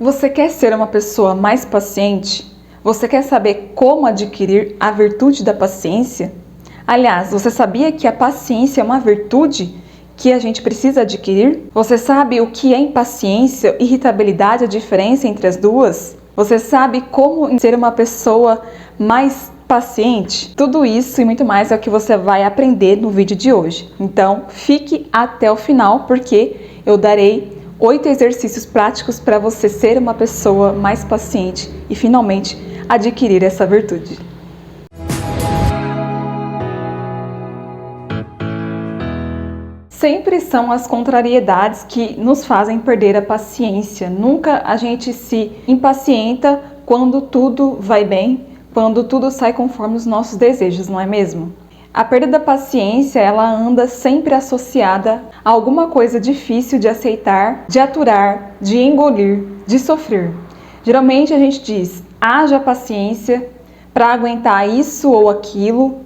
Você quer ser uma pessoa mais paciente? Você quer saber como adquirir a virtude da paciência? Aliás, você sabia que a paciência é uma virtude que a gente precisa adquirir? Você sabe o que é impaciência, irritabilidade, a diferença entre as duas? Você sabe como ser uma pessoa mais paciente? Tudo isso e muito mais é o que você vai aprender no vídeo de hoje. Então, fique até o final porque eu darei 8 exercícios práticos para você ser uma pessoa mais paciente e finalmente adquirir essa virtude. Sempre são as contrariedades que nos fazem perder a paciência. Nunca a gente se impacienta quando tudo vai bem, quando tudo sai conforme os nossos desejos, não é mesmo? A perda da paciência, ela anda sempre associada a alguma coisa difícil de aceitar, de aturar, de engolir, de sofrer. Geralmente a gente diz, haja paciência para aguentar isso ou aquilo,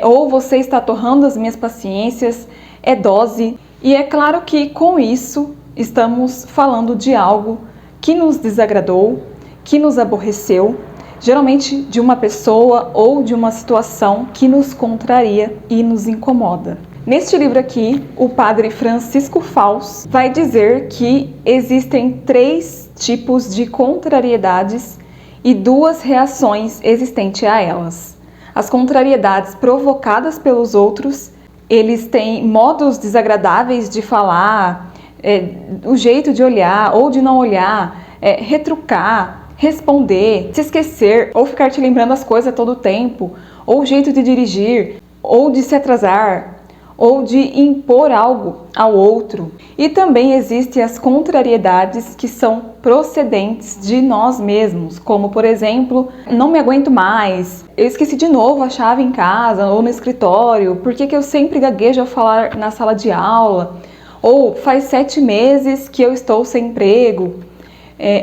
ou você está torrando as minhas paciências, é dose. E é claro que com isso estamos falando de algo que nos desagradou, que nos aborreceu, geralmente de uma pessoa ou de uma situação que nos contraria e nos incomoda. Neste livro aqui, o padre Francisco Fausto vai dizer que existem 3 tipos de contrariedades e 2 reações existentes a elas. As contrariedades provocadas pelos outros, eles têm modos desagradáveis de falar, o jeito de olhar ou de não olhar, retrucar, responder, se esquecer ou ficar te lembrando as coisas a todo tempo, ou o jeito de dirigir, ou de se atrasar, ou de impor algo ao outro. E também existem as contrariedades que são procedentes de nós mesmos, como por exemplo, não me aguento mais, eu esqueci de novo a chave em casa ou no escritório, por que eu sempre gaguejo ao falar na sala de aula, ou faz 7 meses que eu estou sem emprego,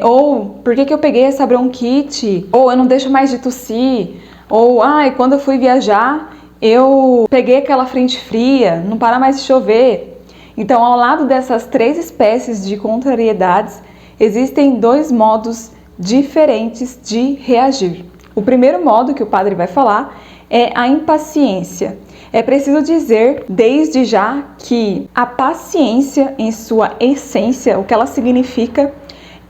ou por que eu peguei essa bronquite, ou eu não deixo mais de tossir, ou quando eu fui viajar eu peguei aquela frente fria, não para mais de chover. Então, ao lado dessas 3 espécies de contrariedades, existem 2 modos diferentes de reagir. O primeiro modo que o padre vai falar é a impaciência. É preciso dizer desde já que a paciência, em sua essência, o que ela significa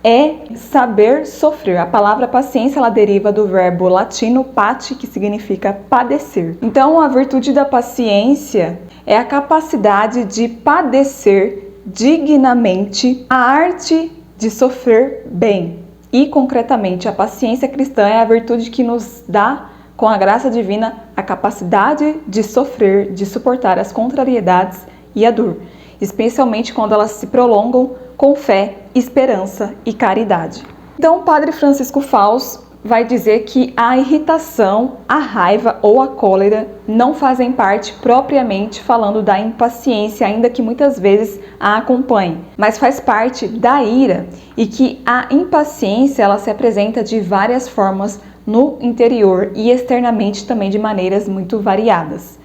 é saber sofrer. A palavra paciência, ela deriva do verbo latino pati, que significa padecer. Então, a virtude da paciência é a capacidade de padecer dignamente, a arte de sofrer bem. E, concretamente, a paciência cristã é a virtude que nos dá, com a graça divina, a capacidade de sofrer, de suportar as contrariedades e a dor, especialmente quando elas se prolongam com fé, esperança e caridade. Então, o padre Francisco Fausto vai dizer que a irritação, a raiva ou a cólera não fazem parte propriamente falando da impaciência, ainda que muitas vezes a acompanhe, mas faz parte da ira, e que a impaciência ela se apresenta de várias formas no interior e externamente também de maneiras muito variadas.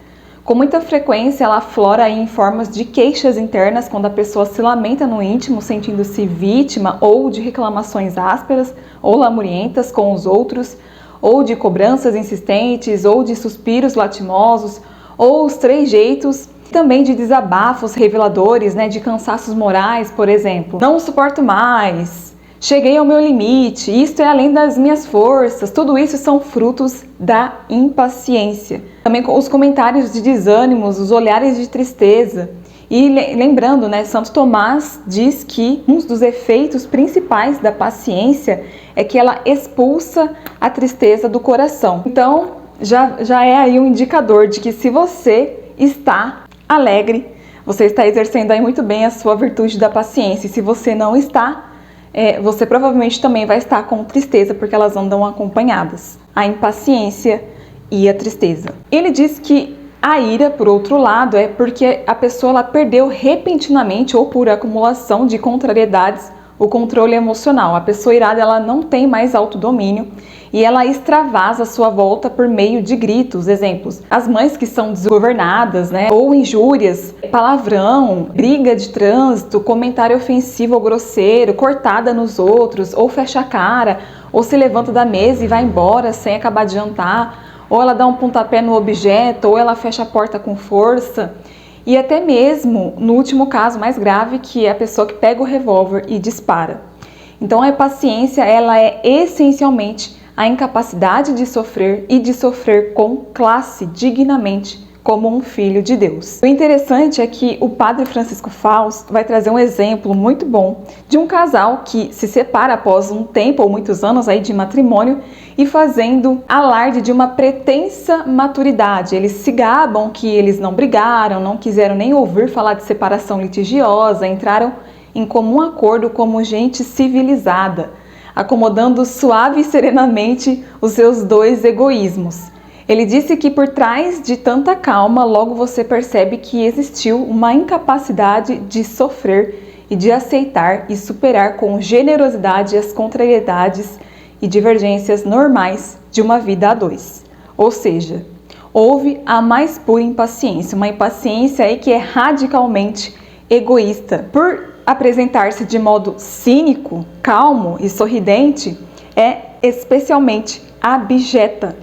Com muita frequência, ela aflora em formas de queixas internas, quando a pessoa se lamenta no íntimo, sentindo-se vítima, ou de reclamações ásperas ou lamurientas com os outros, ou de cobranças insistentes, ou de suspiros latimosos, ou os trejeitos, também de desabafos reveladores, de cansaços morais, por exemplo. Não suporto mais, cheguei ao meu limite, isto é além das minhas forças. Tudo isso são frutos da impaciência. Também os comentários de desânimos, os olhares de tristeza. E lembrando, Santo Tomás diz que um dos efeitos principais da paciência é que ela expulsa a tristeza do coração. Então, já é aí um indicador de que se você está alegre, você está exercendo aí muito bem a sua virtude da paciência. E se você não está, você provavelmente também vai estar com tristeza, porque elas andam acompanhadas. A impaciência e a tristeza. Ele diz que a ira, por outro lado, é porque a pessoa ela perdeu repentinamente ou por acumulação de contrariedades o controle emocional. A pessoa irada ela não tem mais autodomínio e ela extravasa a sua volta por meio de gritos. Exemplos: as mães que são desgovernadas, né? Ou injúrias, palavrão, briga de trânsito, comentário ofensivo ou grosseiro, cortada nos outros, ou fecha a cara, ou se levanta da mesa e vai embora sem acabar de jantar, ou ela dá um pontapé no objeto, ou ela fecha a porta com força. E até mesmo no último caso mais grave, que é a pessoa que pega o revólver e dispara. Então a impaciência, ela é essencialmente a incapacidade de sofrer e de sofrer com classe, dignamente, como um filho de Deus. O interessante é que o padre Francisco Fausto vai trazer um exemplo muito bom de um casal que se separa após um tempo ou muitos anos aí de matrimônio e fazendo alarde de uma pretensa maturidade. Eles se gabam que eles não brigaram, não quiseram nem ouvir falar de separação litigiosa, entraram em comum acordo como gente civilizada, acomodando suave e serenamente os seus dois egoísmos. Ele disse que por trás de tanta calma, logo você percebe que existiu uma incapacidade de sofrer e de aceitar e superar com generosidade as contrariedades e divergências normais de uma vida a dois. Ou seja, houve a mais pura impaciência, uma impaciência aí que é radicalmente egoísta. Por apresentar-se de modo cínico, calmo e sorridente, é especialmente abjeta.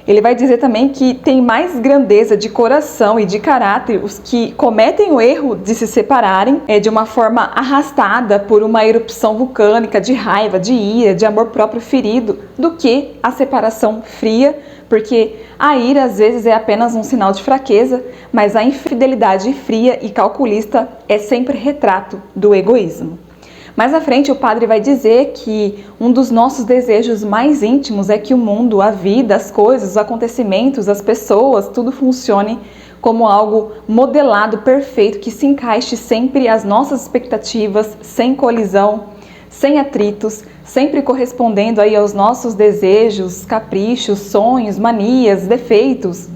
Ele vai dizer também que tem mais grandeza de coração e de caráter os que cometem o erro de se separarem de uma forma arrastada por uma erupção vulcânica de raiva, de ira, de amor próprio ferido, do que a separação fria, porque a ira às vezes é apenas um sinal de fraqueza, mas a infidelidade fria e calculista é sempre retrato do egoísmo. Mais à frente, o padre vai dizer que um dos nossos desejos mais íntimos é que o mundo, a vida, as coisas, os acontecimentos, as pessoas, tudo funcione como algo modelado, perfeito, que se encaixe sempre às nossas expectativas, sem colisão, sem atritos, sempre correspondendo aí aos nossos desejos, caprichos, sonhos, manias, defeitos.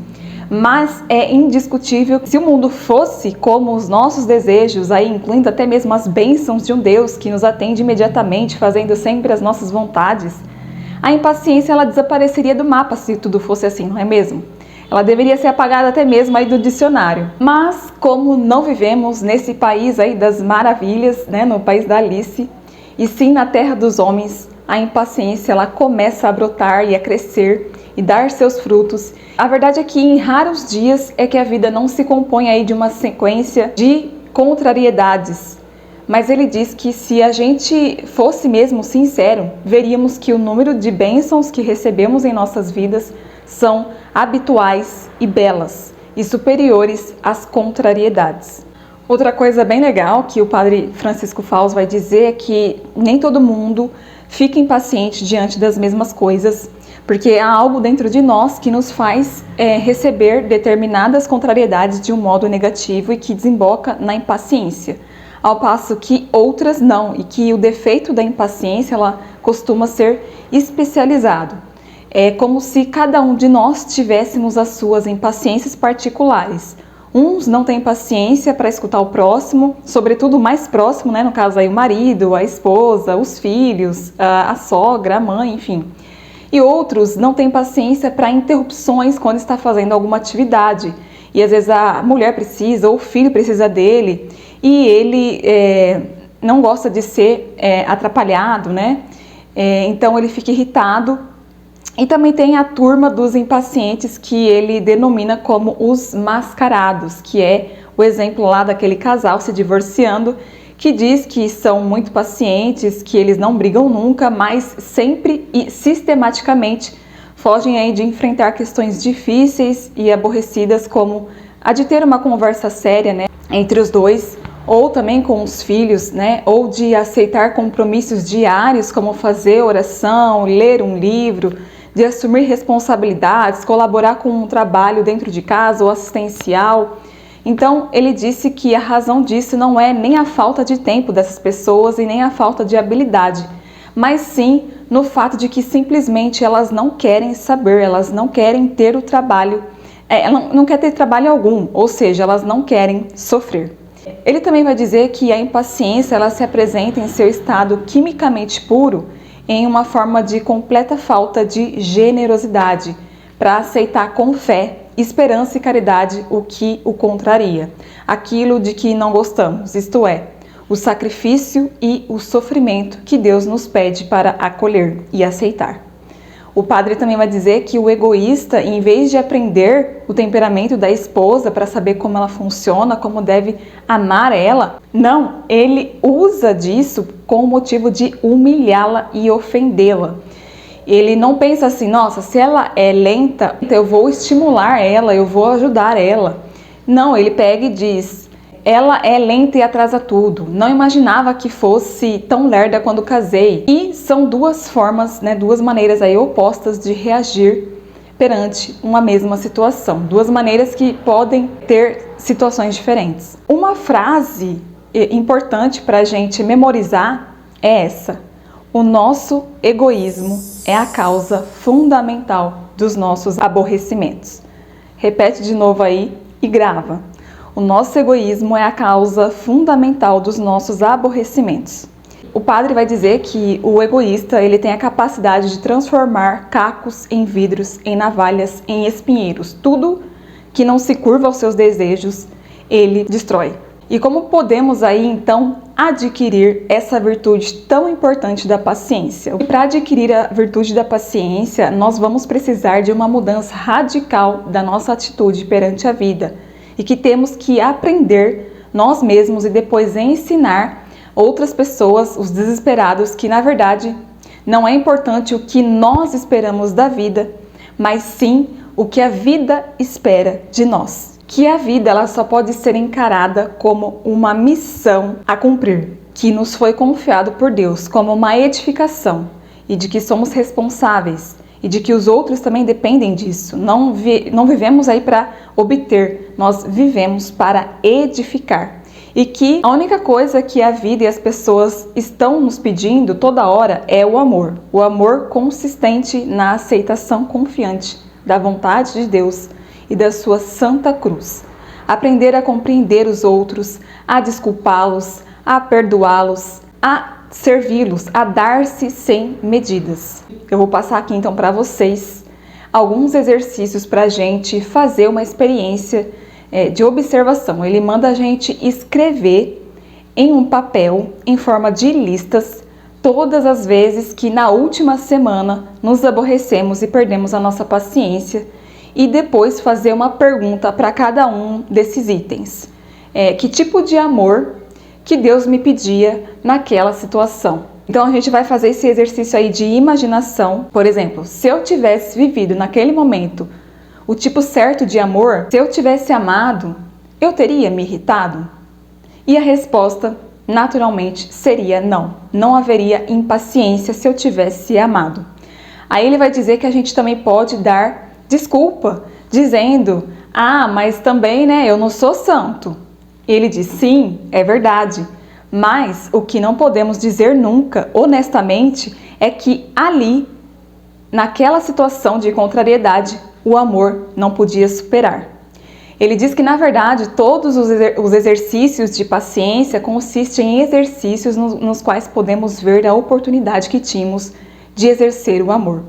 Mas é indiscutível que se o mundo fosse como os nossos desejos, aí incluindo até mesmo as bênçãos de um Deus que nos atende imediatamente, fazendo sempre as nossas vontades, a impaciência ela desapareceria do mapa se tudo fosse assim, não é mesmo? Ela deveria ser apagada até mesmo aí do dicionário. Mas como não vivemos nesse país aí das maravilhas, né, no país da Alice, e sim na terra dos homens, a impaciência ela começa a brotar e a crescer e dar seus frutos. A verdade é que em raros dias é que a vida não se compõe aí de uma sequência de contrariedades. Mas ele diz que se a gente fosse mesmo sincero, veríamos que o número de bênçãos que recebemos em nossas vidas são habituais e belas e superiores às contrariedades. Outra coisa bem legal que o padre Francisco Fausto vai dizer é que nem todo mundo fica impaciente diante das mesmas coisas, porque há algo dentro de nós que nos faz receber determinadas contrariedades de um modo negativo e que desemboca na impaciência, ao passo que outras não, e que o defeito da impaciência ela costuma ser especializado. É como se cada um de nós tivéssemos as suas impaciências particulares. Uns não têm paciência para escutar o próximo, sobretudo o mais próximo, né? No caso aí o marido, a esposa, os filhos, a sogra, a mãe, enfim. E outros não têm paciência para interrupções quando está fazendo alguma atividade. E às vezes a mulher precisa, ou o filho precisa dele, e ele não gosta de ser atrapalhado, né? Então ele fica irritado. E também tem a turma dos impacientes que ele denomina como os mascarados, que é o exemplo lá daquele casal se divorciando, que diz que são muito pacientes, que eles não brigam nunca, mas sempre e sistematicamente fogem aí de enfrentar questões difíceis e aborrecidas, como a de ter uma conversa séria, né, entre os dois, ou também com os filhos, né, ou de aceitar compromissos diários, como fazer oração, ler um livro, de assumir responsabilidades, colaborar com um trabalho dentro de casa ou assistencial. Então, ele disse que a razão disso não é nem a falta de tempo dessas pessoas e nem a falta de habilidade, mas sim no fato de que simplesmente elas não querem saber, elas não querem ter o trabalho, ela não quer ter trabalho algum, ou seja, elas não querem sofrer. Ele também vai dizer que a impaciência ela se apresenta em seu estado quimicamente puro em uma forma de completa falta de generosidade, para aceitar com fé, esperança e caridade o que o contraria, aquilo de que não gostamos, isto é, o sacrifício e o sofrimento que Deus nos pede para acolher e aceitar. O padre também vai dizer que o egoísta, em vez de aprender o temperamento da esposa para saber como ela funciona, como deve amar ela, não, ele usa disso com o motivo de humilhá-la e ofendê-la. Ele não pensa assim, nossa, se ela é lenta, eu vou estimular ela, eu vou ajudar ela. Não, ele pega e diz, ela é lenta e atrasa tudo. Não imaginava que fosse tão lerda quando casei. E são duas formas, duas maneiras aí opostas de reagir perante uma mesma situação. Duas maneiras que podem ter situações diferentes. Uma frase importante para a gente memorizar é essa: o nosso egoísmo é a causa fundamental dos nossos aborrecimentos. Repete de novo aí e grava. O nosso egoísmo é a causa fundamental dos nossos aborrecimentos. O padre vai dizer que o egoísta ele tem a capacidade de transformar cacos em vidros, em navalhas, em espinheiros. Tudo que não se curva aos seus desejos, ele destrói. E como podemos aí então adquirir essa virtude tão importante da paciência? Para adquirir a virtude da paciência, nós vamos precisar de uma mudança radical da nossa atitude perante a vida. E que temos que aprender nós mesmos e depois ensinar outras pessoas, os desesperados, que na verdade não é importante o que nós esperamos da vida, mas sim o que a vida espera de nós. Que a vida ela só pode ser encarada como uma missão a cumprir, que nos foi confiado por Deus como uma edificação e de que somos responsáveis. E de que os outros também dependem disso. Não vivemos aí para obter, nós vivemos para edificar. E que a única coisa que a vida e as pessoas estão nos pedindo toda hora é o amor. O amor consistente na aceitação confiante da vontade de Deus e da sua santa cruz. Aprender a compreender os outros, a desculpá-los, a perdoá-los, a servi-los, a dar-se sem medidas. Eu vou passar aqui então para vocês alguns exercícios para a gente fazer uma experiência de observação. Ele manda a gente escrever em um papel, em forma de listas, todas as vezes que na última semana nos aborrecemos e perdemos a nossa paciência, e depois fazer uma pergunta para cada um desses itens. Que tipo de amor que Deus me pedia naquela situação. Então a gente vai fazer esse exercício aí de imaginação. Por exemplo, se eu tivesse vivido naquele momento o tipo certo de amor, se eu tivesse amado, eu teria me irritado? E a resposta, naturalmente, seria não. Não haveria impaciência se eu tivesse amado. Aí ele vai dizer que a gente também pode dar desculpa, dizendo, mas também, eu não sou santo. Ele diz, sim, é verdade, mas o que não podemos dizer nunca, honestamente, é que ali, naquela situação de contrariedade, o amor não podia superar. Ele diz que, na verdade, todos os exercícios de paciência consistem em exercícios nos quais podemos ver a oportunidade que tínhamos de exercer o amor.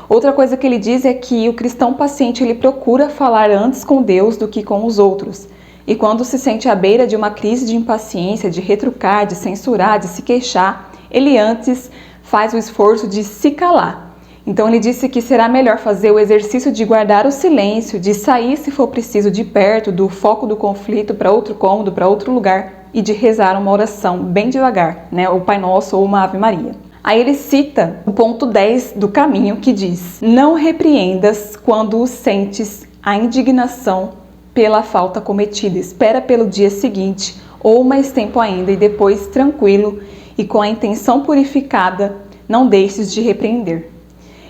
Outra coisa que ele diz é que o cristão paciente ele procura falar antes com Deus do que com os outros. E quando se sente à beira de uma crise de impaciência, de retrucar, de censurar, de se queixar, ele antes faz o esforço de se calar. Então ele disse que será melhor fazer o exercício de guardar o silêncio, de sair se for preciso de perto do foco do conflito para outro cômodo, para outro lugar e de rezar uma oração bem devagar, o Pai Nosso ou uma Ave Maria. Aí ele cita o ponto 10 do caminho que diz: não repreendas quando sentes a indignação pela falta cometida, espera pelo dia seguinte ou mais tempo ainda e depois tranquilo e com a intenção purificada não deixes de repreender.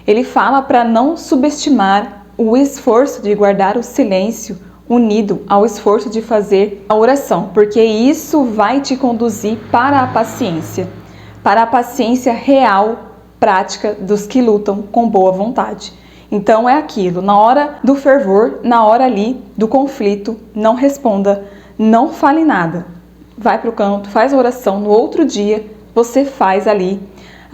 Ele fala para não subestimar o esforço de guardar o silêncio unido ao esforço de fazer a oração, porque isso vai te conduzir para a paciência real, prática dos que lutam com boa vontade. Então é aquilo, na hora do fervor, na hora ali do conflito, não responda, não fale nada. Vai para o canto, faz a oração, no outro dia você faz ali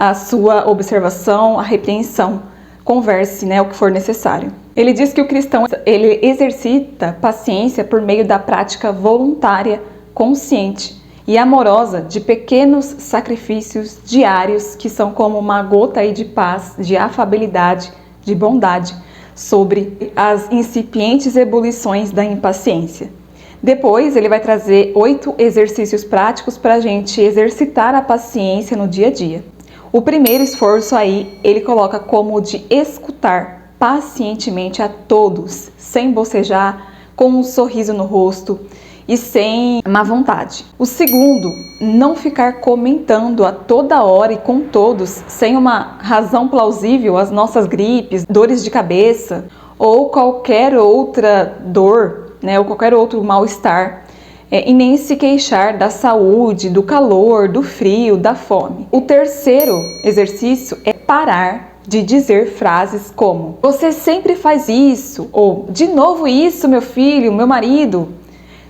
a sua observação, a repreensão. Converse, né, o que for necessário. Ele diz que o cristão, ele exercita paciência por meio da prática voluntária, consciente e amorosa de pequenos sacrifícios diários que são como uma gota aí de paz, de afabilidade, de bondade sobre as incipientes ebulições da impaciência. Depois ele vai trazer 8 exercícios práticos para a gente exercitar a paciência no dia a dia. O primeiro esforço aí ele coloca como o de escutar pacientemente a todos, sem bocejar, com um sorriso no rosto e sem má vontade. O segundo, não ficar comentando a toda hora e com todos, sem uma razão plausível, as nossas gripes, dores de cabeça ou qualquer outra dor, né, ou qualquer outro mal-estar. E nem se queixar da saúde, do calor, do frio, da fome. O terceiro exercício é parar de dizer frases como: você sempre faz isso, ou de novo isso, meu filho, meu marido.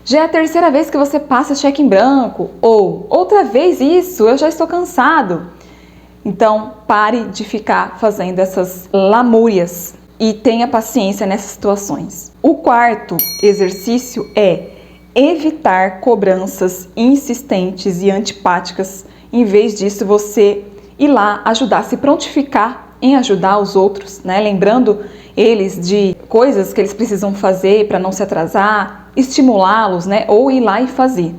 Já é a terceira vez que você passa cheque em branco, ou outra vez isso, eu já estou cansado. Então, pare de ficar fazendo essas lamúrias e tenha paciência nessas situações. O quarto exercício é evitar cobranças insistentes e antipáticas. Em vez disso, você ir lá ajudar, se prontificar em ajudar os outros, né? Lembrando eles de coisas que eles precisam fazer para não se atrasar, estimulá-los, né? Ou ir lá e fazer.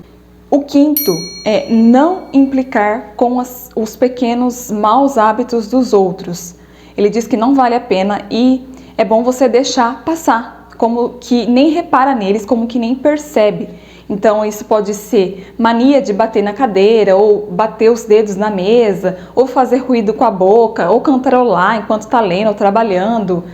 O quinto é não implicar com os pequenos maus hábitos dos outros. Ele diz que não vale a pena e é bom você deixar passar, como que nem repara neles, como que nem percebe. Então isso pode ser mania de bater na cadeira, ou bater os dedos na mesa, ou fazer ruído com a boca, ou cantarolar enquanto está lendo ou trabalhando,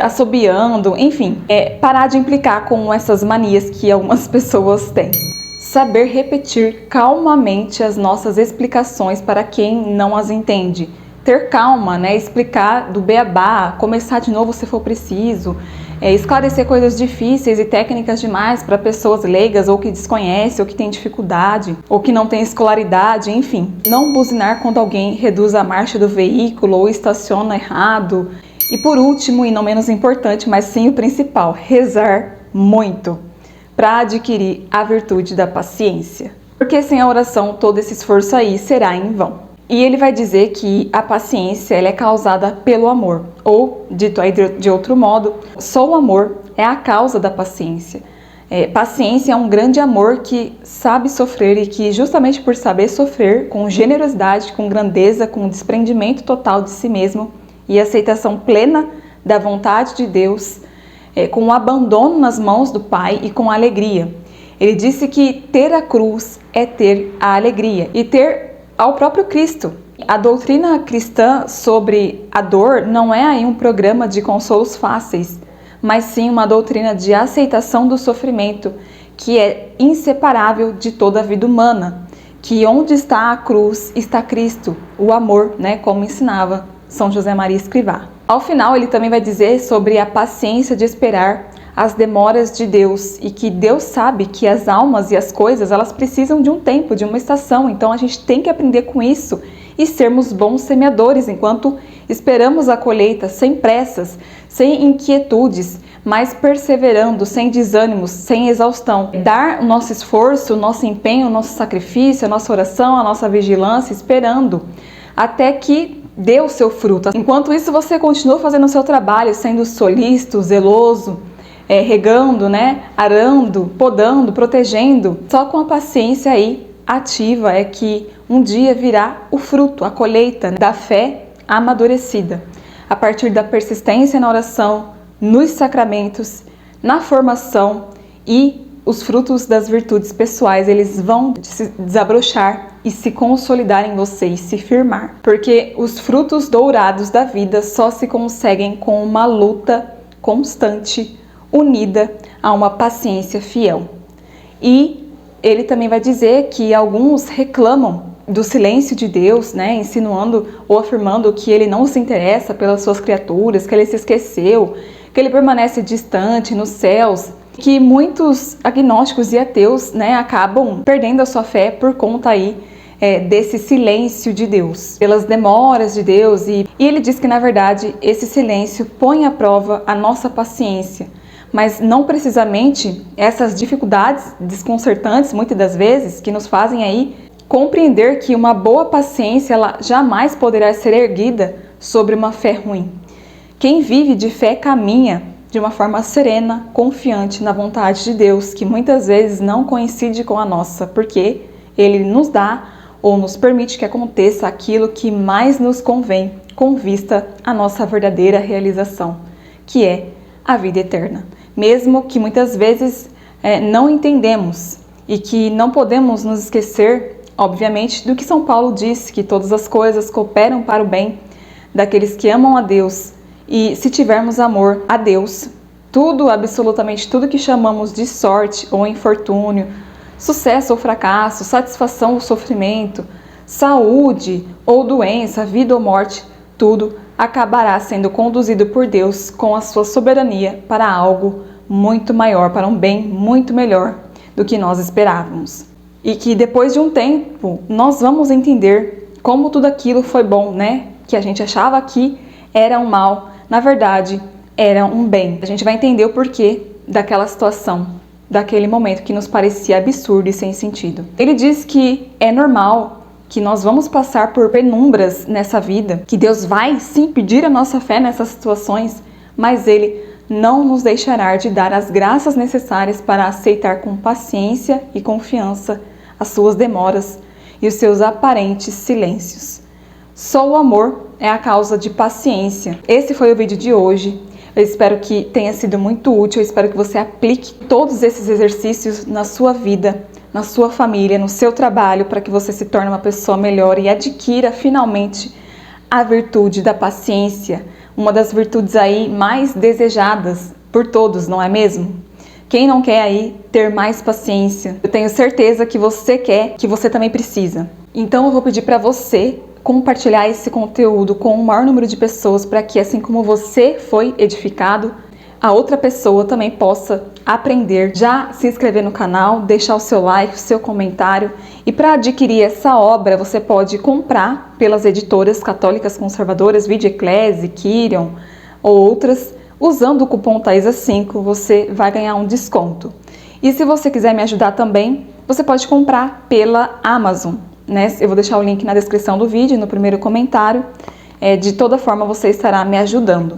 assobiando, enfim. Parar de implicar com essas manias que algumas pessoas têm. Saber repetir calmamente as nossas explicações para quem não as entende. Ter calma, né? Explicar do beabá, começar de novo se for preciso. Esclarecer coisas difíceis e técnicas demais para pessoas leigas ou que desconhecem, ou que têm dificuldade, ou que não têm escolaridade, enfim. Não buzinar quando alguém reduz a marcha do veículo ou estaciona errado. E por último, e não menos importante, mas sim o principal, rezar muito para adquirir a virtude da paciência. Porque sem a oração todo esse esforço aí será em vão. E ele vai dizer que a paciência ela é causada pelo amor, ou, dito aí de outro modo, só o amor é a causa da paciência. Paciência é um grande amor que sabe sofrer e que, justamente por saber sofrer, com generosidade, com grandeza, com desprendimento total de si mesmo e aceitação plena da vontade de Deus, com o abandono nas mãos do Pai e com alegria. Ele disse que ter a cruz é ter a alegria e ter ao próprio Cristo. A doutrina cristã sobre a dor não é aí um programa de consolos fáceis, mas sim uma doutrina de aceitação do sofrimento, que é inseparável de toda a vida humana, que onde está a cruz está Cristo, o amor, né, como ensinava São José Maria Escrivá. Ao final ele também vai dizer sobre a paciência de esperar as demoras de Deus e que Deus sabe que as almas e as coisas elas precisam de um tempo, de uma estação, então a gente tem que aprender com isso e sermos bons semeadores enquanto esperamos a colheita sem pressas, sem inquietudes, mas perseverando, sem desânimos, sem exaustão. Dar o nosso esforço, o nosso empenho, o nosso sacrifício, a nossa oração, a nossa vigilância, esperando até que dê o seu fruto. Enquanto isso você continua fazendo o seu trabalho, sendo solícito, zeloso, regando, né, arando, podando, protegendo. Só com a paciência aí ativa é que um dia virá o fruto, a colheita, né, da fé amadurecida. A partir da persistência na oração, nos sacramentos, na formação e os frutos das virtudes pessoais, eles vão se desabrochar e se consolidar em você e se firmar. Porque os frutos dourados da vida só se conseguem com uma luta constante, unida a uma paciência fiel. E ele também vai dizer que alguns reclamam do silêncio de Deus, né, insinuando ou afirmando que ele não se interessa pelas suas criaturas, que ele se esqueceu, que ele permanece distante nos céus, que muitos agnósticos e ateus, né, acabam perdendo a sua fé por conta aí desse silêncio de Deus, pelas demoras de Deus, e ele diz que na verdade esse silêncio põe à prova a nossa paciência, mas não precisamente essas dificuldades desconcertantes, muitas das vezes, que nos fazem aí compreender que uma boa paciência ela jamais poderá ser erguida sobre uma fé ruim. Quem vive de fé caminha de uma forma serena, confiante na vontade de Deus, que muitas vezes não coincide com a nossa, porque Ele nos dá ou nos permite que aconteça aquilo que mais nos convém, com vista à nossa verdadeira realização, que é a vida eterna. Mesmo que muitas vezes não entendemos e que não podemos nos esquecer, obviamente, do que São Paulo diz, que todas as coisas cooperam para o bem daqueles que amam a Deus. E se tivermos amor a Deus, tudo, absolutamente tudo que chamamos de sorte ou infortúnio, sucesso ou fracasso, satisfação ou sofrimento, saúde ou doença, vida ou morte, tudo acabará sendo conduzido por Deus com a sua soberania para algo muito maior, para um bem muito melhor do que nós esperávamos. E que depois de um tempo nós vamos entender como tudo aquilo foi bom, né? Que a gente achava que era um mal, na verdade era um bem. A gente vai entender o porquê daquela situação, daquele momento que nos parecia absurdo e sem sentido. Ele diz que é normal, que nós vamos passar por penumbras nessa vida, que Deus vai sim pedir a nossa fé nessas situações, mas Ele não nos deixará de dar as graças necessárias para aceitar com paciência e confiança as suas demoras e os seus aparentes silêncios. Só o amor é a causa de paciência. Esse foi o vídeo de hoje. Eu espero que tenha sido muito útil, eu espero que você aplique todos esses exercícios na sua vida, na sua família, no seu trabalho, para que você se torne uma pessoa melhor e adquira finalmente a virtude da paciência, uma das virtudes aí mais desejadas por todos, não é mesmo? Quem não quer aí ter mais paciência? Eu tenho certeza que você quer, que você também precisa. Então eu vou pedir para você compartilhar esse conteúdo com o maior número de pessoas para que, assim como você foi edificado, a outra pessoa também possa aprender. Já se inscrever no canal, deixar o seu like, o seu comentário. E para adquirir essa obra, você pode comprar pelas editoras católicas conservadoras, Vide Ecclesi, Quirion ou outras. Usando o cupom THAISA5, você vai ganhar um desconto. E se você quiser me ajudar também, você pode comprar pela Amazon, né? Eu vou deixar o link na descrição do vídeo, no primeiro comentário. De toda forma, você estará me ajudando.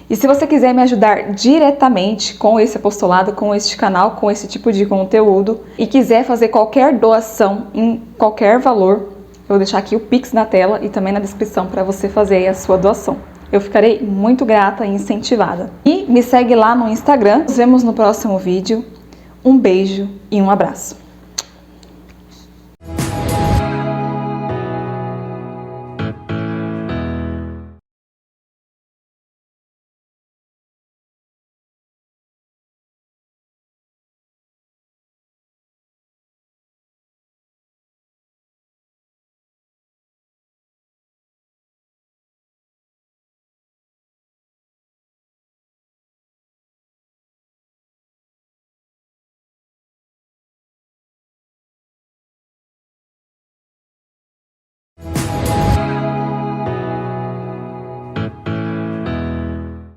E se você quiser me ajudar diretamente com esse apostolado, com este canal, com esse tipo de conteúdo, e quiser fazer qualquer doação em qualquer valor, eu vou deixar aqui o Pix na tela e também na descrição para você fazer aí a sua doação. Eu ficarei muito grata e incentivada. E me segue lá no Instagram. Nos vemos no próximo vídeo. Um beijo e um abraço.